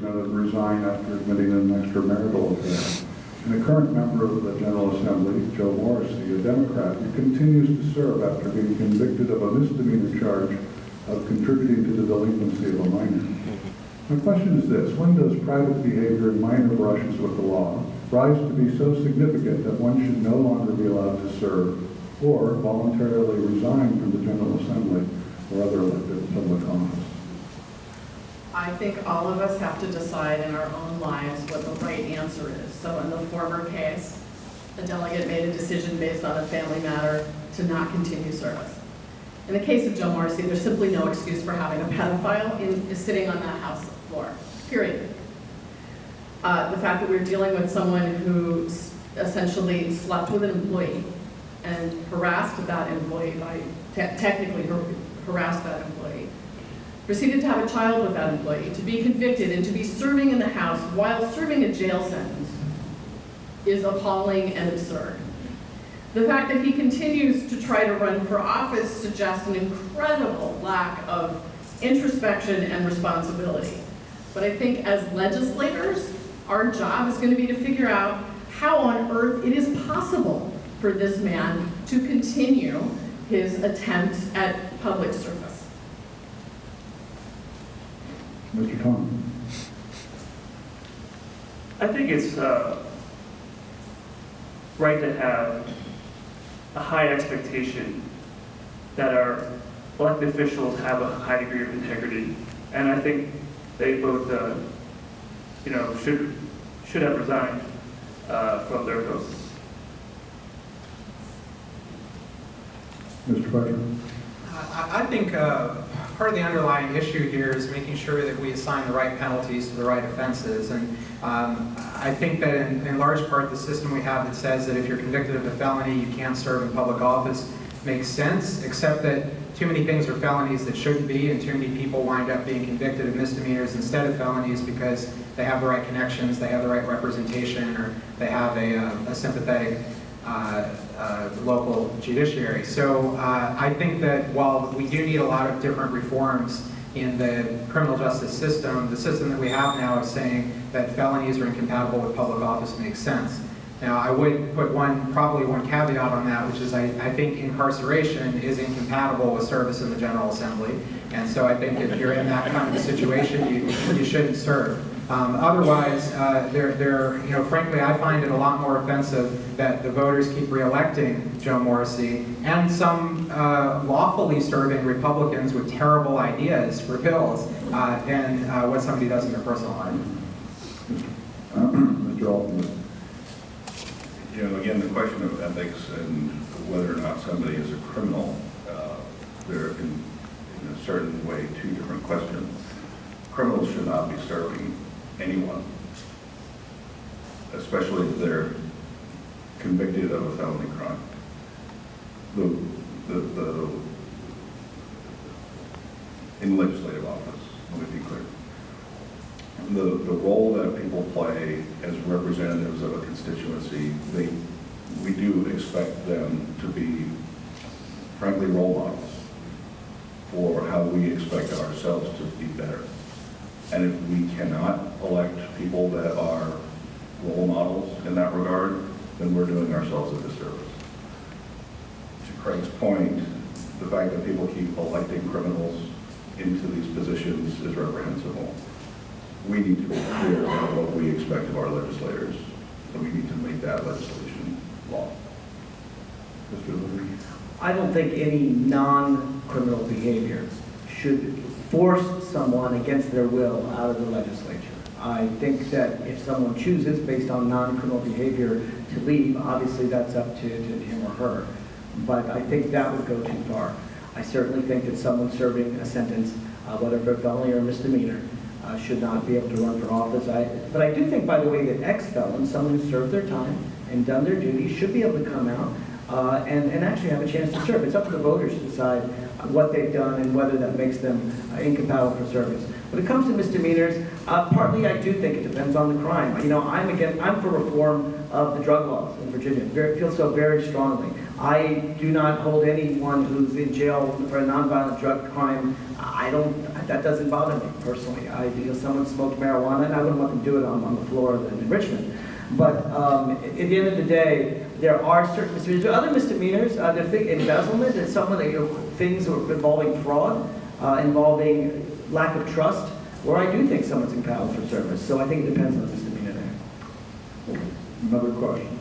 Resign after admitting an extramarital affair. And a current member of the General Assembly, Joe Morrissey, a Democrat, who continues to serve after being convicted of a misdemeanor charge of contributing to the delinquency of a minor. My question is this: when does private behavior and minor brushes with the law rise to be so significant that one should no longer be allowed to serve or voluntarily resign from the General Assembly or other elected public office? I think all of us have to decide in our own lives what the right answer is. So in the former case, a delegate made a decision based on a family matter to not continue service. In the case of Joe Morrissey, there's simply no excuse for having a pedophile sitting on that House floor, period. The fact that we're dealing with someone who essentially slept with an employee and harassed that employee technically harassed that employee, proceeded to have a child with that employee, to be convicted and to be serving in the House while serving a jail sentence is appalling and absurd. The fact that he continues to try to run for office suggests an incredible lack of introspection and responsibility. But I think as legislators, our job is going to be to figure out how on earth it is possible for this man to continue his attempts at public service. Mr. Tom. I think it's right to have a high expectation that our elected officials have a high degree of integrity, and I think they both, should have resigned from their posts. Mr. Fletcher. I think part of the underlying issue here is making sure that we assign the right penalties to the right offenses. And I think that in large part the system we have that says that if you're convicted of a felony you can't serve in public office makes sense, except that too many things are felonies that shouldn't be, and too many people wind up being convicted of misdemeanors instead of felonies because they have the right connections, they have the right representation, or they have a sympathetic local judiciary. So I think that while we do need a lot of different reforms in the criminal justice system, the system that we have now of saying that felonies are incompatible with public office makes sense. Now, I would put probably one caveat on that, which is I think incarceration is incompatible with service in the General Assembly. And so I think if you're in that kind of a situation, you shouldn't serve. Otherwise, frankly, I find it a lot more offensive that the voters keep re-electing Joe Morrissey and some lawfully serving Republicans with terrible ideas for bills than what somebody does in their personal life. Mr. Altman. Again, the question of ethics and whether or not somebody is a criminal, there are in a certain way two different questions. Criminals should not be serving anyone, especially if they're convicted of a felony crime. In legislative office, let me be clear. The role that people play as representatives of a constituency, we do expect them to be, frankly, role models for how we expect ourselves to be better. And if we cannot elect people that are role models in that regard, then we're doing ourselves a disservice. To Craig's point, the fact that people keep electing criminals into these positions is reprehensible. We need to be clear about what we expect of our legislators, and we need to make that legislation law. Mr. Liberty? I don't think any non-criminal behavior should force someone against their will out of the legislature. I think that if someone chooses, based on non-criminal behavior, to leave, obviously that's up to him or her. But I think that would go too far. I certainly think that someone serving a sentence, whether for a felony or a misdemeanor, should not be able to run for office. But I do think, by the way, that ex-felons, someone who served their time and done their duty, should be able to come out and actually have a chance to serve. It's up to the voters to decide what they've done and whether that makes them incompatible for service. When it comes to misdemeanors, partly I do think it depends on the crime. I'm for reform of the drug laws in Virginia. Feel so very strongly. I do not hold anyone who's in jail for a nonviolent drug crime. I that doesn't bother me personally. Someone smoked marijuana, and I wouldn't want them to do it on the floor in Richmond. But at the end of the day, there are certain misdemeanors. There are other misdemeanors. There are embezzlement, and some of the things involving fraud, involving lack of trust, where I do think someone's impaneled for service. So I think it depends on the misdemeanor there. Another question.